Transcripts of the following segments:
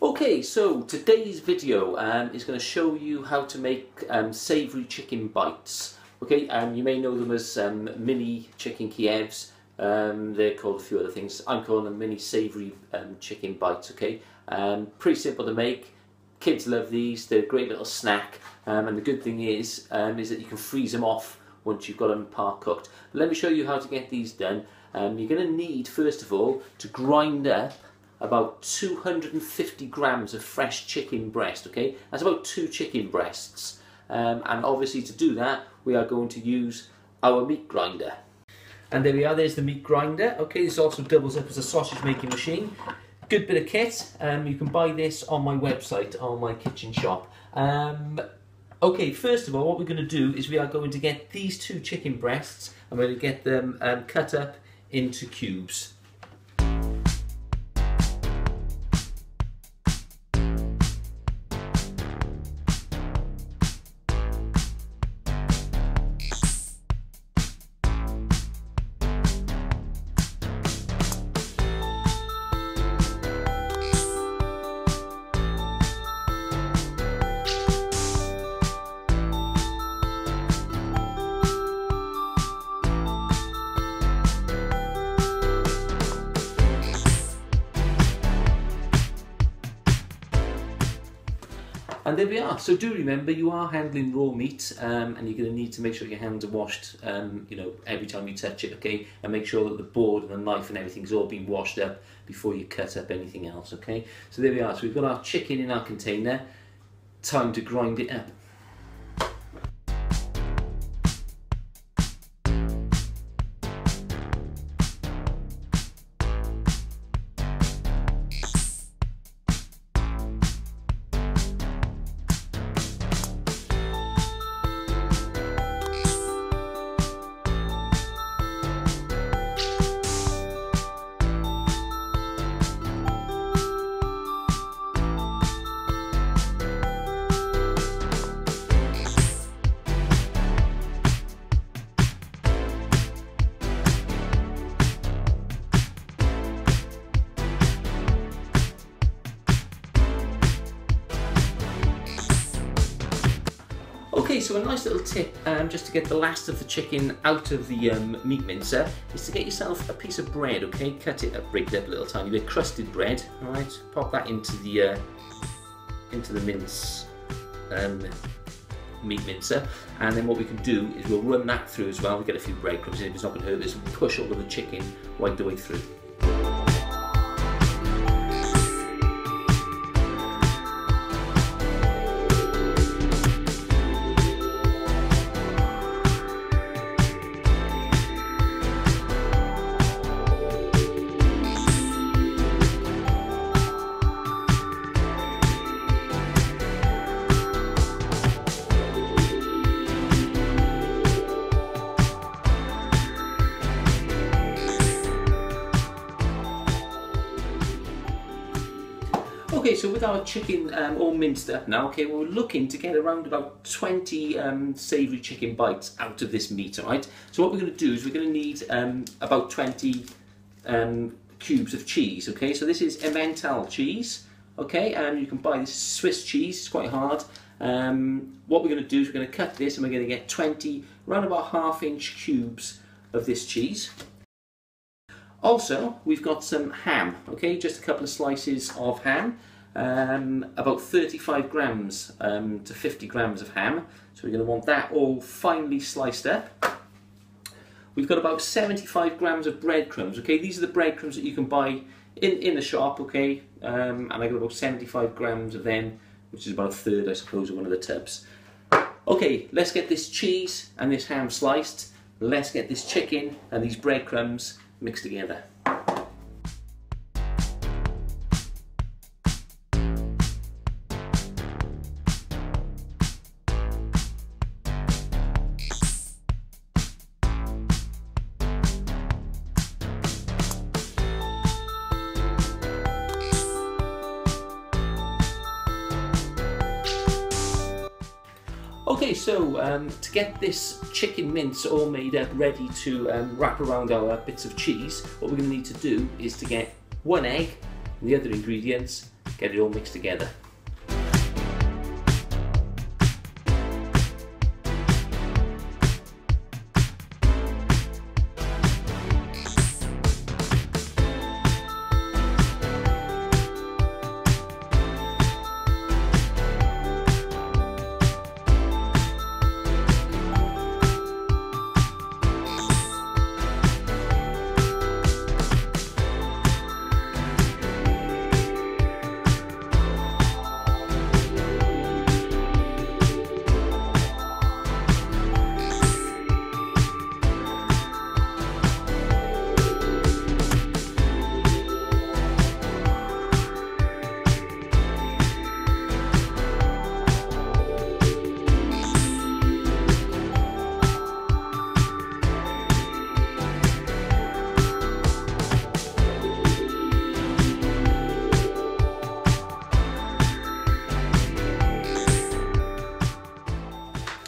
Okay, so today's video is going to show you how to make savoury chicken bites. Okay, you may know them as mini chicken Kievs. They're called a few other things. I'm calling them mini savoury chicken bites. Okay, pretty simple to make. Kids love these. They're a great little snack. And the good thing is that you can freeze them off once you've got them part cooked. But let me show you how to get these done. You're going to need, first of all, to grind up about 250 grams of fresh chicken breast. Okay, that's about 2 chicken breasts. And obviously to do that, we are going to use our meat grinder. And there we are, there's the meat grinder. Okay, this also doubles up as a sausage making machine. Good bit of kit. You can buy this on my website, on my kitchen shop. Okay, first of all, what we're going to do is we are going to get these 2 chicken breasts and we're going to get them cut up into cubes. And there we are. So do remember, you are handling raw meat, and you're going to need to make sure your hands are washed, you know, every time you touch it, okay? And make sure that the board and the knife and everything's all been washed up before you cut up anything else, okay? So there we are. So we've got our chicken in our container. Time to grind it up. Okay, so a nice little tip, just to get the last of the chicken out of the meat mincer, is to get yourself a piece of bread, okay? Cut it up, break it up a little tiny bit, crusted bread, alright? Pop that into the mince, meat mincer, and then what we can do is we'll run that through as well. We'll get a few breadcrumbs in, it's not going to hurt this, and push all of the chicken right the way through. Okay, so with our chicken all minced up now, okay, we're looking to get around about 20 savoury chicken bites out of this meat, alright? So what we're going to do is we're going to need about 20 cubes of cheese, okay? So this is Emmental cheese, okay? And you can buy this Swiss cheese, it's quite hard. What we're going to do is we're going to cut this and we're going to get 20, around about 1/2-inch cubes of this cheese. Also, we've got some ham, okay? Just a couple of slices of ham. About 35 grams to 50 grams of ham. So we're going to want that all finely sliced up. We've got about 75 grams of breadcrumbs, okay? These are the breadcrumbs that you can buy in the shop, okay? And I got about 75 grams of them, which is about 1/3, I suppose, of one of the tubs. Okay, let's get this cheese and this ham sliced. Let's get this chicken and these breadcrumbs mixed together. Okay, so to get this chicken mince all made up, ready to wrap around our bits of cheese, what we're going to need to do is to get 1 egg, and the other ingredients, get it all mixed together.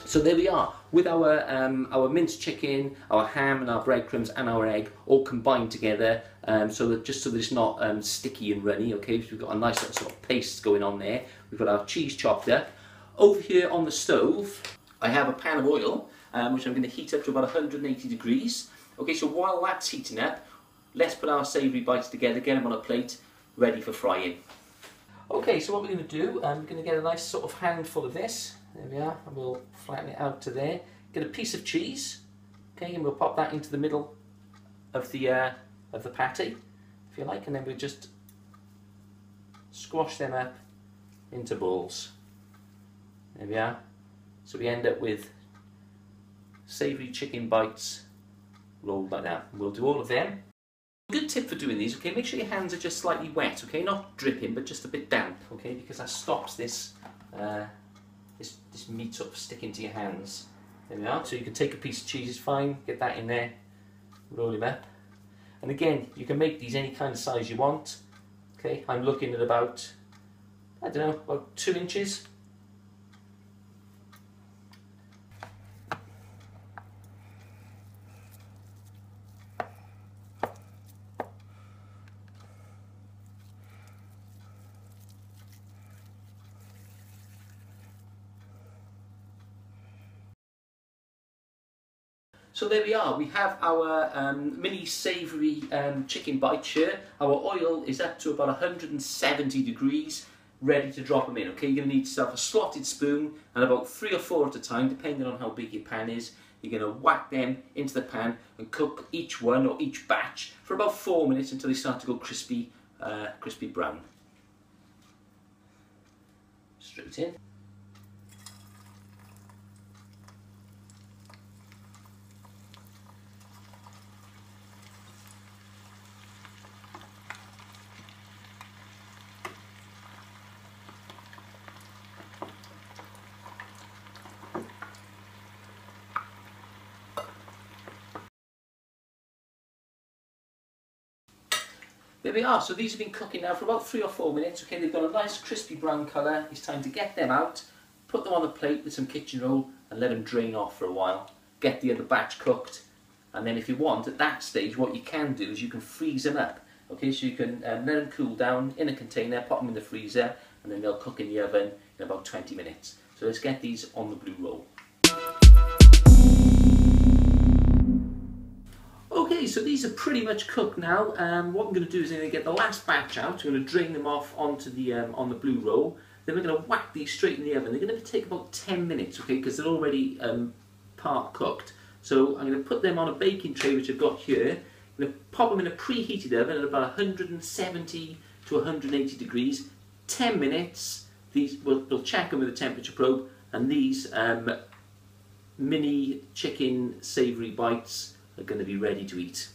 So there we are, with our minced chicken, our ham and our breadcrumbs and our egg all combined together, so that it's not sticky and runny. Okay, so we've got a nice little sort of paste going on there. We've got our cheese chopped up. Over here on the stove, I have a pan of oil, which I'm going to heat up to about 180 degrees. Okay, so while that's heating up, let's put our savoury bites together, get them on a plate, ready for frying. Okay, so what we're going to do, we're going to get a nice sort of handful of this. There we are, and we'll flatten it out to there. Get a piece of cheese, okay, and we'll pop that into the middle of the patty, if you like, and then we'll just squash them up into balls. There we are. So we end up with savoury chicken bites rolled like that. We'll do all of them. A good tip for doing these, okay, make sure your hands are just slightly wet, okay, not dripping, but just a bit damp, okay, because that stops this this meat sort of sticking to your hands. There we are. So you can take a piece of cheese, it's fine, get that in there, roll him up. And again, you can make these any kind of size you want. Okay, I'm looking at about, I don't know, about 2 inches. So there we are, we have our mini savoury chicken bites here. Our oil is up to about 170 degrees, ready to drop them in. Okay, you're going to need yourself a slotted spoon and about 3 or 4 at a time, depending on how big your pan is. You're going to whack them into the pan and cook each one or each batch for about 4 minutes until they start to go crispy, crispy brown. Straight in. There we are, so these have been cooking now for about 3 or 4 minutes. Okay, they've got a nice crispy brown colour. It's time to get them out, put them on the plate with some kitchen roll and let them drain off for a while. Get the other batch cooked, and then if you want, at that stage, what you can do is you can freeze them up. Okay, so you can let them cool down in a container, pop them in the freezer, and then they'll cook in the oven in about 20 minutes. So let's get these on the blue roll. Okay, so these are pretty much cooked now. What I'm going to do is I'm going to get the last batch out. I'm going to drain them off onto the on the blue roll. Then we're going to whack these straight in the oven. They're going to take about 10 minutes, okay, because they're already part cooked. So I'm going to put them on a baking tray, which I've got here. I'm going to pop them in a preheated oven at about 170 to 180 degrees. 10 minutes. These we'll check them with a temperature probe, and these mini chicken savoury bites are going to be ready to eat.